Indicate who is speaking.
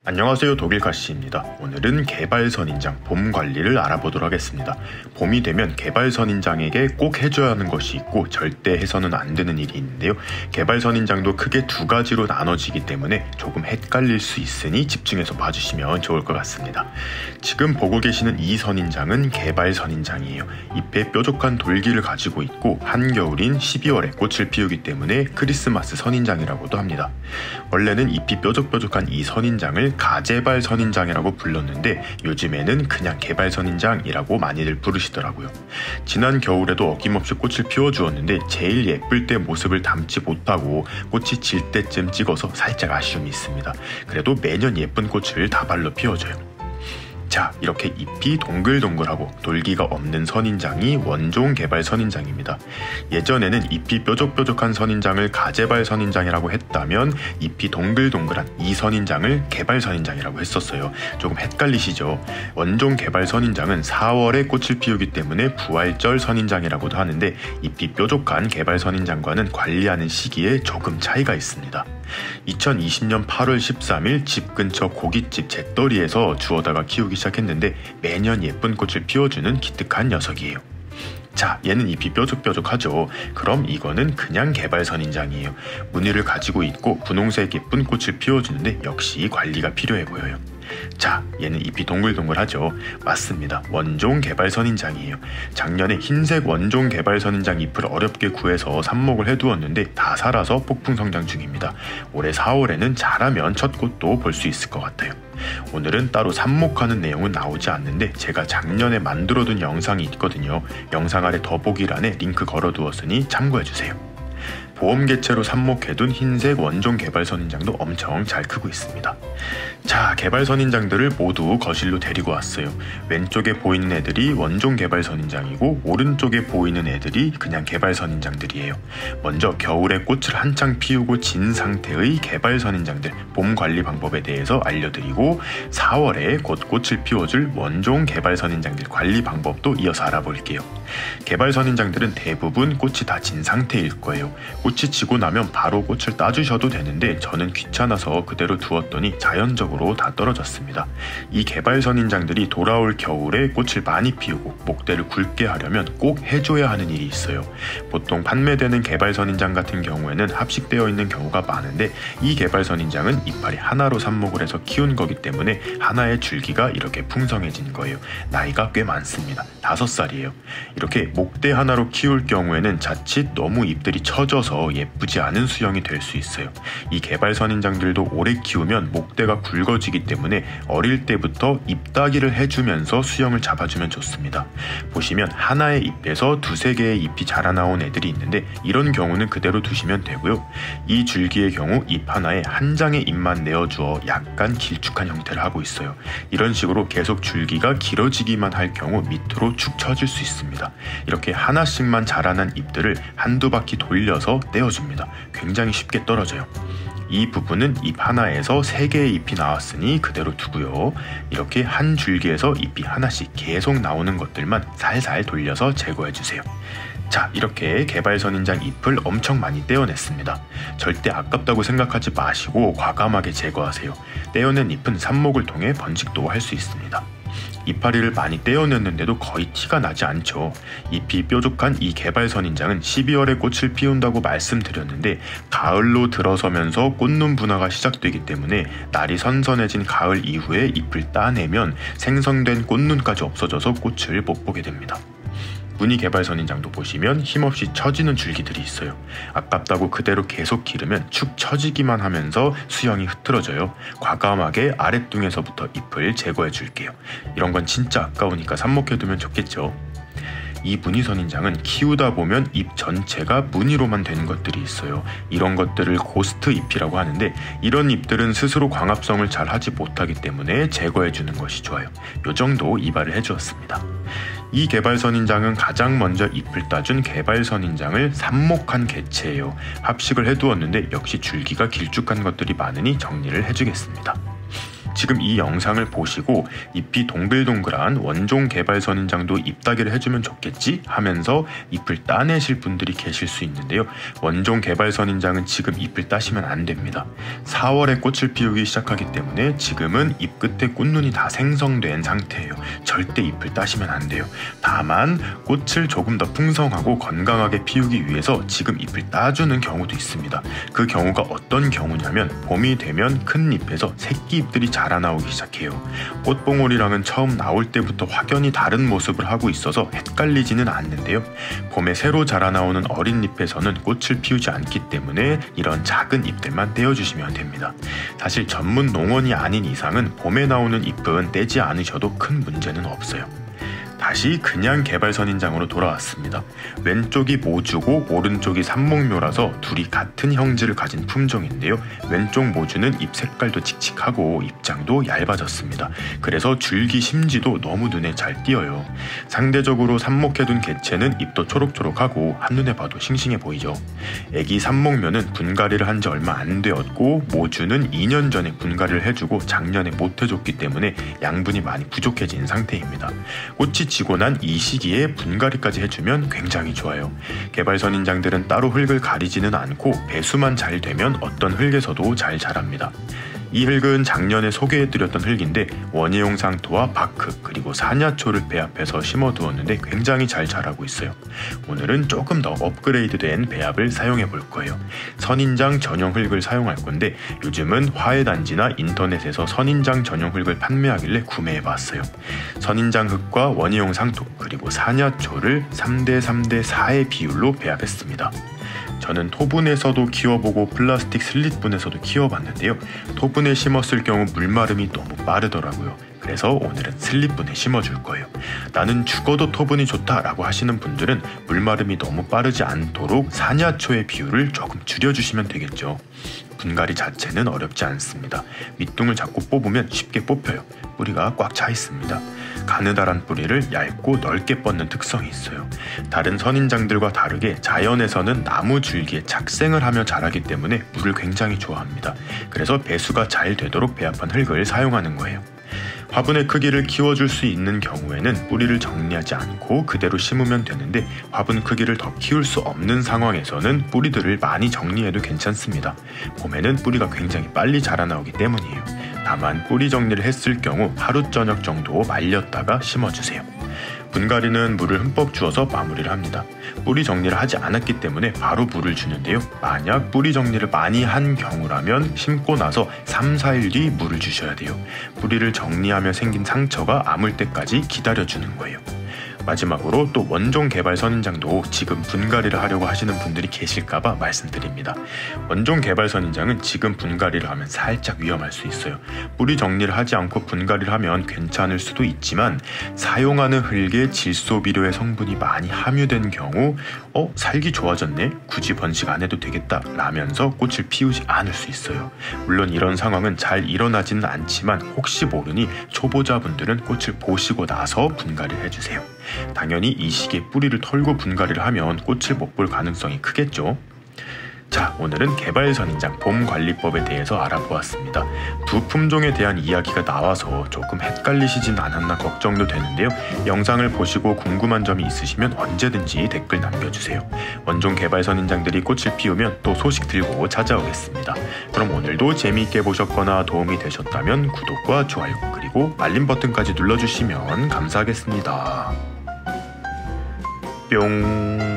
Speaker 1: 안녕하세요, 독일가씨입니다. 오늘은 개발선인장 봄 관리를 알아보도록 하겠습니다. 봄이 되면 개발선인장에게 꼭 해줘야 하는 것이 있고 절대 해서는 안 되는 일이 있는데요. 개발선인장도 크게 두 가지로 나눠지기 때문에 조금 헷갈릴 수 있으니 집중해서 봐주시면 좋을 것 같습니다. 지금 보고 계시는 이 선인장은 개발선인장이에요. 잎에 뾰족한 돌기를 가지고 있고 한겨울인 12월에 꽃을 피우기 때문에 크리스마스 선인장이라고도 합니다. 원래는 잎이 뾰족뾰족한 이 선인장을 가재발 선인장이라고 불렀는데 요즘에는 그냥 개발 선인장이라고 많이들 부르시더라고요. 지난 겨울에도 어김없이 꽃을 피워주었는데 제일 예쁠 때 모습을 담지 못하고 꽃이 질 때쯤 찍어서 살짝 아쉬움이 있습니다. 그래도 매년 예쁜 꽃을 다발로 피워줘요. 자, 이렇게 잎이 동글동글하고 돌기가 없는 선인장이 원종 개발 선인장입니다. 예전에는 잎이 뾰족뾰족한 선인장을 가재발 선인장이라고 했다면 잎이 동글동글한 이 선인장을 개발 선인장이라고 했었어요. 조금 헷갈리시죠? 원종 개발 선인장은 4월에 꽃을 피우기 때문에 부활절 선인장이라고도 하는데 잎이 뾰족한 개발 선인장과는 관리하는 시기에 조금 차이가 있습니다. 2020년 8월 13일 집 근처 고깃집 잿더리에서 주워다가 키우기 시작했는데 매년 예쁜 꽃을 피워주는 기특한 녀석이에요. 자, 얘는 잎이 뾰족뾰족하죠. 그럼 이거는 그냥 개발 선인장이에요. 무늬를 가지고 있고 분홍색 예쁜 꽃을 피워주는데 역시 관리가 필요해 보여요. 자, 얘는 잎이 동글동글하죠. 맞습니다. 원종 개발 선인장이에요. 작년에 흰색 원종 개발 선인장 잎을 어렵게 구해서 삽목을 해두었는데 다 살아서 폭풍 성장 중입니다. 올해 4월에는 자라면 첫 꽃도 볼 수 있을 것 같아요. 오늘은 따로 삽목하는 내용은 나오지 않는데 제가 작년에 만들어둔 영상이 있거든요. 영상 아래 더보기란에 링크 걸어두었으니 참고해주세요. 보험 개체로 삽목해둔 흰색 원종 개발 선인장도 엄청 잘 크고 있습니다. 자, 개발 선인장들을 모두 거실로 데리고 왔어요. 왼쪽에 보이는 애들이 원종 개발 선인장이고 오른쪽에 보이는 애들이 그냥 개발 선인장들이에요. 먼저 겨울에 꽃을 한창 피우고 진 상태의 개발 선인장들 봄 관리 방법에 대해서 알려드리고 4월에 곧 꽃을 피워줄 원종 개발 선인장들 관리 방법도 이어서 알아볼게요. 개발 선인장들은 대부분 꽃이 다 진 상태일 거예요. 꽃이 지고 나면 바로 꽃을 따주셔도 되는데 저는 귀찮아서 그대로 두었더니 자연적으로 다 떨어졌습니다. 이 개발 선인장들이 돌아올 겨울에 꽃을 많이 피우고 목대를 굵게 하려면 꼭 해줘야 하는 일이 있어요. 보통 판매되는 개발 선인장 같은 경우에는 합식되어 있는 경우가 많은데 이 개발 선인장은 이파리 하나로 삽목을 해서 키운 거기 때문에 하나의 줄기가 이렇게 풍성해진 거예요. 나이가 꽤 많습니다. 5살이에요. 이렇게 목대 하나로 키울 경우에는 자칫 너무 잎들이 처져서 예쁘지 않은 수영이 될 수 있어요. 이 개발 선인장들도 오래 키우면 목대가 굵어지기 때문에 어릴 때부터 잎따기를 해주면서 수영을 잡아주면 좋습니다. 보시면 하나의 잎에서 2-3개의 잎이 자라나온 애들이 있는데 이런 경우는 그대로 두시면 되고요. 이 줄기의 경우 잎 하나에 한 장의 잎만 내어주어 약간 길쭉한 형태를 하고 있어요. 이런 식으로 계속 줄기가 길어지기만 할 경우 밑으로 축 처질 수 있습니다. 이렇게 하나씩만 자라난 잎들을 한두 바퀴 돌려서 떼어줍니다. 굉장히 쉽게 떨어져요. 이 부분은 잎 하나에서 3개의 잎이 나왔으니 그대로 두고요. 이렇게 한 줄기에서 잎이 하나씩 계속 나오는 것들만 살살 돌려서 제거해주세요. 자, 이렇게 개발 선인장 잎을 엄청 많이 떼어냈습니다. 절대 아깝다고 생각하지 마시고 과감하게 제거하세요. 떼어낸 잎은 삽목을 통해 번식도 할 수 있습니다. 이파리를 많이 떼어냈는데도 거의 티가 나지 않죠. 잎이 뾰족한 이 개발 선인장은 12월에 꽃을 피운다고 말씀드렸는데 가을로 들어서면서 꽃눈 분화가 시작되기 때문에 날이 선선해진 가을 이후에 잎을 따내면 생성된 꽃눈까지 없어져서 꽃을 못 보게 됩니다. 무늬 개발 선인장도 보시면 힘없이 처지는 줄기들이 있어요. 아깝다고 그대로 계속 기르면 축 처지기만 하면서 수영이 흐트러져요. 과감하게 아랫둥에서부터 잎을 제거해 줄게요. 이런 건 진짜 아까우니까 삽목해두면 좋겠죠. 이 무늬 선인장은 키우다 보면 잎 전체가 무늬로만 되는 것들이 있어요. 이런 것들을 고스트 잎이라고 하는데 이런 잎들은 스스로 광합성을 잘 하지 못하기 때문에 제거해주는 것이 좋아요. 요 정도 이발을 해주었습니다. 이 개발 선인장은 가장 먼저 잎을 따준 개발 선인장을 삽목한 개체예요. 합식을 해두었는데 역시 줄기가 길쭉한 것들이 많으니 정리를 해주겠습니다. 지금 이 영상을 보시고 잎이 동글동글한 원종 개발 선인장도 잎 따기를 해주면 좋겠지 하면서 잎을 따내실 분들이 계실 수 있는데요. 원종 개발 선인장은 지금 잎을 따시면 안 됩니다. 4월에 꽃을 피우기 시작하기 때문에 지금은 잎 끝에 꽃눈이 다 생성된 상태예요. 절대 잎을 따시면 안 돼요. 다만 꽃을 조금 더 풍성하고 건강하게 피우기 위해서 지금 잎을 따주는 경우도 있습니다. 그 경우가 어떤 경우냐면 봄이 되면 큰 잎에서 새끼 잎들이 자라나오기 시작해요. 꽃봉오리랑은 처음 나올 때부터 확연히 다른 모습을 하고 있어서 헷갈리지는 않는데요. 봄에 새로 자라나오는 어린 잎에서는 꽃을 피우지 않기 때문에 이런 작은 잎들만 떼어주시면 됩니다. 사실 전문 농원이 아닌 이상은 봄에 나오는 잎은 떼지 않으셔도 큰 문제는 없어요. 다시 그냥 개발 선인장으로 돌아왔습니다. 왼쪽이 모주고 오른쪽이 삼목묘라서 둘이 같은 형질을 가진 품종인데요. 왼쪽 모주는 잎 색깔도 칙칙하고 잎장도 얇아졌습니다. 그래서 줄기 심지도 너무 눈에 잘 띄어요. 상대적으로 삽목해둔 개체는 잎도 초록초록하고 한눈에 봐도 싱싱해 보이죠. 애기 삼목묘는 분갈이를 한 지 얼마 안 되었고 모주는 2년 전에 분갈이를 해주고 작년에 못 해줬기 때문에 양분이 많이 부족해진 상태입니다. 꽃이 지고 난 이 시기에 분갈이까지 해주면 굉장히 좋아요. 개발 선인장들은 따로 흙을 가리지는 않고 배수만 잘 되면 어떤 흙에서도 잘 자랍니다. 이 흙은 작년에 소개해드렸던 흙인데 원예용 상토와 바크 그리고 사냐초를 배합해서 심어두었는데 굉장히 잘 자라고 있어요. 오늘은 조금 더 업그레이드된 배합을 사용해 볼 거예요. 선인장 전용 흙을 사용할 건데 요즘은 화훼단지나 인터넷에서 선인장 전용 흙을 판매하길래 구매해 봤어요. 선인장 흙과 원예용 상토 그리고 사냐초를 3:3:4의 비율로 배합했습니다. 저는 토분에서도 키워보고 플라스틱 슬릿분에서도 키워봤는데요. 토분에 심었을 경우 물마름이 너무 빠르더라고요. 그래서 오늘은 슬릿분에 심어줄 거예요. 나는 죽어도 토분이 좋다라고 하시는 분들은 물마름이 너무 빠르지 않도록 사냐초의 비율을 조금 줄여주시면 되겠죠. 분갈이 자체는 어렵지 않습니다. 밑둥을 잡고 뽑으면 쉽게 뽑혀요. 뿌리가 꽉 차 있습니다. 가느다란 뿌리를 얇고 넓게 뻗는 특성이 있어요. 다른 선인장들과 다르게 자연에서는 나무 줄기에 착생을 하며 자라기 때문에 물을 굉장히 좋아합니다. 그래서 배수가 잘 되도록 배합한 흙을 사용하는 거예요. 화분의 크기를 키워줄 수 있는 경우에는 뿌리를 정리하지 않고 그대로 심으면 되는데 화분 크기를 더 키울 수 없는 상황에서는 뿌리들을 많이 정리해도 괜찮습니다. 봄에는 뿌리가 굉장히 빨리 자라나오기 때문이에요. 다만 뿌리 정리를 했을 경우 하루 저녁 정도 말렸다가 심어주세요. 분갈이는 물을 흠뻑 주어서 마무리를 합니다. 뿌리 정리를 하지 않았기 때문에 바로 물을 주는데요. 만약 뿌리 정리를 많이 한 경우라면 심고 나서 3-4일 뒤 물을 주셔야 돼요. 뿌리를 정리하며 생긴 상처가 아물 때까지 기다려주는 거예요. 마지막으로 또 원종 개발 선인장도 지금 분갈이를 하려고 하시는 분들이 계실까봐 말씀드립니다. 원종 개발 선인장은 지금 분갈이를 하면 살짝 위험할 수 있어요. 뿌리 정리를 하지 않고 분갈이를 하면 괜찮을 수도 있지만 사용하는 흙에 질소비료의 성분이 많이 함유된 경우 살기 좋아졌네? 굳이 번식 안 해도 되겠다 라면서 꽃을 피우지 않을 수 있어요. 물론 이런 상황은 잘 일어나지는 않지만 혹시 모르니 초보자분들은 꽃을 보시고 나서 분갈이를 해주세요. 당연히 이 시기에 뿌리를 털고 분갈이를 하면 꽃을 못 볼 가능성이 크겠죠. 자, 오늘은 개발 선인장 봄관리법에 대해서 알아보았습니다. 두 품종에 대한 이야기가 나와서 조금 헷갈리시진 않았나 걱정도 되는데요. 영상을 보시고 궁금한 점이 있으시면 언제든지 댓글 남겨주세요. 원종 개발 선인장들이 꽃을 피우면 또 소식 들고 찾아오겠습니다. 그럼 오늘도 재미있게 보셨거나 도움이 되셨다면 구독과 좋아요 그리고 알림 버튼까지 눌러주시면 감사하겠습니다. 뿅.